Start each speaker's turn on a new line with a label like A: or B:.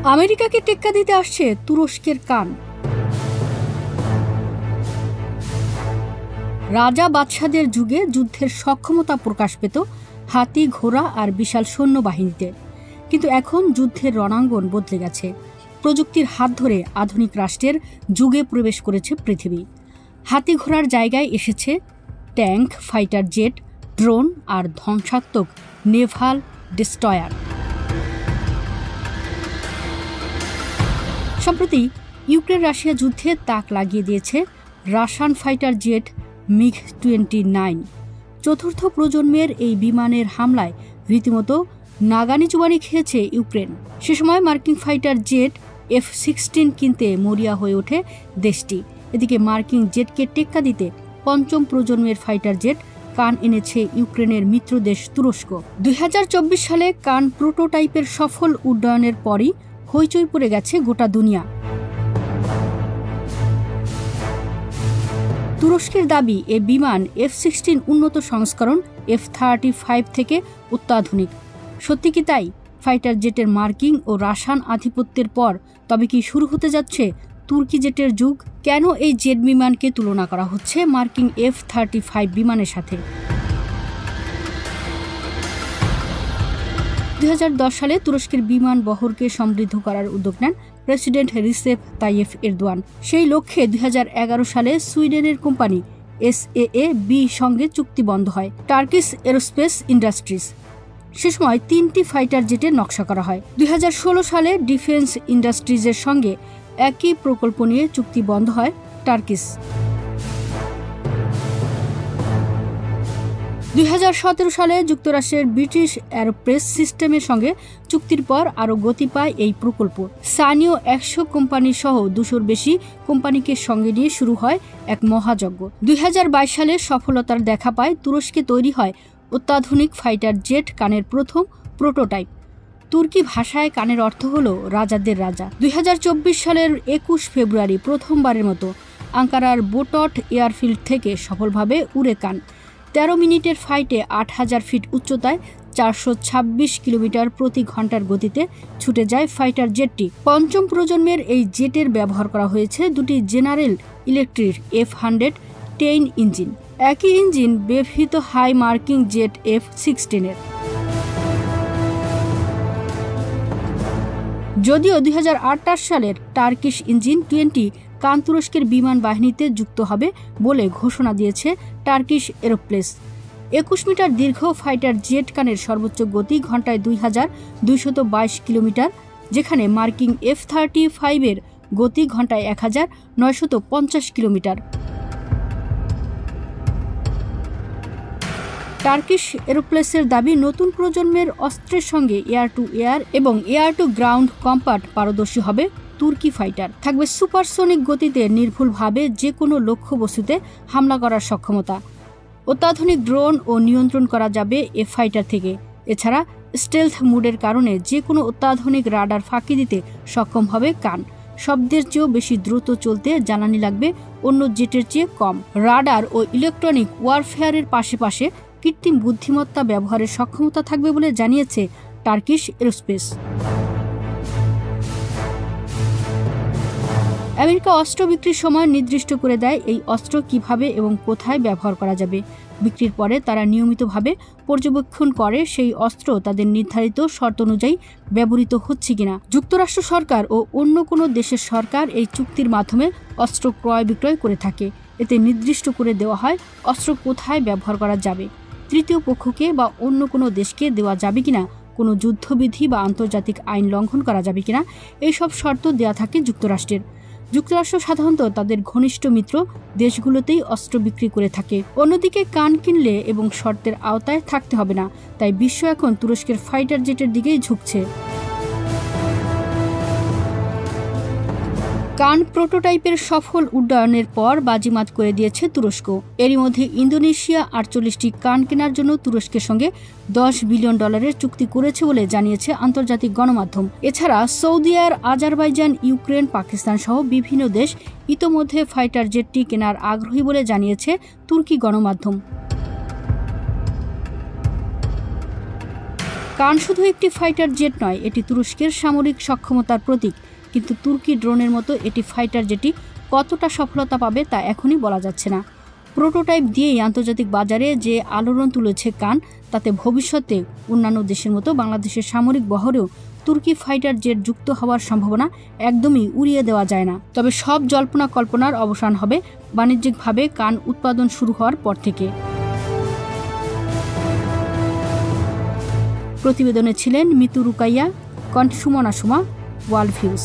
A: আমেরিকাকে টেক্কা দিতে আসছে তুরস্কের কান। রাজা বাদশাদের যুগে যুদ্ধের সক্ষমতা প্রকাশ পেত হাতি, ঘোড়া আর বিশাল সৈন্যবাহিনীতে, কিন্তু এখন যুদ্ধের রণাঙ্গন বদলে গেছে। প্রযুক্তির হাত ধরে আধুনিক রাষ্ট্রের যুগে প্রবেশ করেছে পৃথিবী। হাতি ঘোড়ার জায়গায় এসেছে ট্যাঙ্ক, ফাইটার জেট, ড্রোন আর ধ্বংসাত্মক নেভাল ডিস্ট্রয়ার। সম্প্রতি ইউক্রেন রাশিয়া যুদ্ধে তাক লাগিয়ে দিয়েছে রাশিয়ান ফাইটার জেট MiG-29। চতুর্থ প্রজন্মের এই বিমানের হামলায় রীতিমতো নাগানি চুবানি খেয়েছে ইউক্রেন। সে সময় মার্কিন ফাইটার জেট F-16 কিনতে মরিয়া হয়ে ওঠে দেশটি। এদিকে মার্কিন জেটকে টেক্কা দিতে পঞ্চম প্রজন্মের ফাইটার জেট কান এনেছে ইউক্রেনের মিত্র দেশ তুরস্ক। 2024 সালে কান প্রোটোটাইপের সফল উড্ডয়নের পরই হইচই পড়ে গেছে গোটা দুনিয়া। তুরস্কের দাবি, এ বিমান F-16 উন্নত সংস্করণ F-35 থেকে অত্যাধুনিক। সত্যি কি তাই? ফাইটার জেটের মার্কিং ও রাশিয়ান আধিপত্যের পর তবে কি শুরু হতে যাচ্ছে তুর্কি জেটের যুগ? কেন এই জেট বিমানকে তুলনা করা হচ্ছে মার্কিন F-35 বিমানের সাথে? 2010 সালে তুরস্কের বিমান বহরকে সমৃদ্ধ করার উদ্যোগ নেন প্রেসিডেন্ট রিসেপ তাইয়েফ এরদোয়ান। সেই লক্ষ্যে 2011 সালে সুইডেনের কোম্পানি SAAB সঙ্গে চুক্তি বন্ধ হয় টার্কিশ এরোস্পেস ইন্ডাস্ট্রিজ। সে সময় 3টি ফাইটার জেটের নকশা করা হয়। 2016 সালে ডিফেন্স ইন্ডাস্ট্রিজের সঙ্গে একই প্রকল্প নিয়ে চুক্তি বন্ধ হয় টার্কিশ। 2017 সালে যুক্তরাষ্ট্রের ব্রিটিশ এরোস্পেস সিস্টেমের সঙ্গে চুক্তির পর আরও গতি পায় এই প্রকল্প। স্থানীয় 100 কোম্পানি সহ 200-র বেশি কোম্পানিকে সঙ্গে নিয়ে শুরু হয় এক মহাযজ্ঞ। 2022 সালে সফলতার দেখা পায় তুরস্কে তৈরি হয় অত্যাধুনিক ফাইটার জেট কানের প্রথম প্রোটোটাইপ। তুর্কি ভাষায় কানের অর্থ হল রাজাদের রাজা। 2024 সালের 21 ফেব্রুয়ারি প্রথমবারের মতো আঙ্কারার বোটট এয়ারফিল্ড থেকে সফলভাবে উড়ে কান। 13 মিনিটের ফাইটে 8000 ফিট উচ্চতায় 426 কিলোমিটার প্রতি ঘন্টার গতিতে ছুটে যায় ফাইটার জেটটি। পঞ্চম প্রজন্মের এই জেটের ব্যবহার করা হয়েছে দুটি জেনারেল ইলেকট্রিক F-110 ইঞ্জিন। একই ইঞ্জিন ব্যবহৃত হাই মার্কিং জেট F-16 এর। যদিও 2028 সালের টার্কিশ ইঞ্জিন 20 কান তুরস্কের বিমান বাহিনীতে যুক্ত হবে বলে ঘোষণা দিয়েছে টার্কিশ এরোস্পেস। 21 মিটার দীর্ঘ ফাইটার জেট কানের সর্বোচ্চ গতি ঘন্টায় 2222 কিলোমিটার, যেখানে মার্কিন F-35 এর গতি ঘন্টায় 1950 কিলোমিটার। টার্কিশ এরোস্পেসের দাবি, নতুন প্রজন্মের অস্ত্রের সঙ্গে এয়ার টু এয়ার এবং এয়ার টু গ্রাউন্ড কম্ব্যাট পারদর্শী হবে তুর্কি ফাইটার। থাকবে সুপারসনিক গতিতে নির্ভুলভাবে যে কোনো লক্ষ্যবস্তুতে হামলা করার সক্ষমতা। অত্যাধুনিক ড্রোন ও নিয়ন্ত্রণ করা যাবে এ ফাইটার থেকে। এছাড়া স্টেলথ মুডের কারণে যে কোনো অত্যাধুনিক রাডার ফাঁকি দিতে সক্ষম হবে কান। শব্দের চেয়েও বেশি দ্রুত চলতে জ্বালানি লাগবে অন্য জেটের চেয়ে কম। রাডার ও ইলেকট্রনিক ওয়ারফেয়ারের পাশে কৃত্রিম বুদ্ধিমত্তা ব্যবহারের সক্ষমতা থাকবে বলে জানিয়েছে টার্কিশ এরোস্পেস। আমেরিকা অস্ত্র বিক্রির সময় নির্দিষ্ট করে দেয় এই অস্ত্র কিভাবে এবং কোথায় ব্যবহার করা যাবে। বিক্রির পরে তারা নিয়মিতভাবে পর্যবেক্ষণ করে সেই অস্ত্র তাদের নির্ধারিত শর্ত অনুযায়ী ব্যবহৃত হচ্ছে কিনা। যুক্তরাষ্ট্র সরকার ও অন্য কোনো দেশের সরকার এই চুক্তির মাধ্যমে অস্ত্র ক্রয় বিক্রয় করে থাকে। এতে নির্দিষ্ট করে দেওয়া হয় অস্ত্র কোথায় ব্যবহার করা যাবে, তৃতীয় পক্ষকে বা অন্য কোনো দেশকে দেওয়া যাবে কিনা, কোনো যুদ্ধবিধি বা আন্তর্জাতিক আইন লঙ্ঘন করা যাবে কিনা, এইসব শর্ত দেওয়া থাকে যুক্তরাষ্ট্রের। যুক্তরাষ্ট্র সাধারণত তাদের ঘনিষ্ঠ মিত্র দেশগুলোতেই অস্ত্র বিক্রি করে থাকে। অন্যদিকে কান কিনলে এবং শর্তের আওতায় থাকতে হবে না, তাই বিশ্ব এখন তুরস্কের ফাইটার জেটের দিকেই ঝুঁকছে। কান প্রোটোটাইপের সফল উড্ডয়নের পর বাজিমাত করে দিয়েছে তুরস্ক। এরই মধ্যে ইন্দোনেশিয়া 48টি কান কেনার জন্য তুরস্কের সঙ্গে $10 বিলিয়ন চুক্তি করেছে বলে জানিয়েছে আন্তর্জাতিক গণমাধ্যম। এছাড়া সৌদি আরব, আজারবাইজান, ইউক্রেন, পাকিস্তান সহ বিভিন্ন দেশ ইতোমধ্যে ফাইটার জেটটি কেনার আগ্রহী বলে জানিয়েছে তুর্কি গণমাধ্যম। কান শুধু একটি ফাইটার জেট নয়, এটি তুরস্কের সামরিক সক্ষমতার প্রতীক। কিন্তু তুর্কি ড্রোনের মতো এটি ফাইটার জেটটি কতটা সফলতা পাবে তা এখনই বলা যাচ্ছে না। প্রোটোটাইপ দিয়েই আন্তর্জাতিক বাজারে যে আলোড়ন তুলেছে কান, তাতে ভবিষ্যতে অন্যান্য দেশের মতো বাংলাদেশের সামরিক বহরেও তুর্কি ফাইটার জেট যুক্ত হওয়ার সম্ভাবনা একদমই উড়িয়ে দেওয়া যায় না। তবে সব জল্পনা কল্পনার অবসান হবে বাণিজ্যিকভাবে কান উৎপাদন শুরু হওয়ার পর থেকে। প্রতিবেদনে ছিলেন মিতু রুকাইয়া, কণ্ঠ সুমনা সুমা, ওয়ার্ল্ড ভিউজ।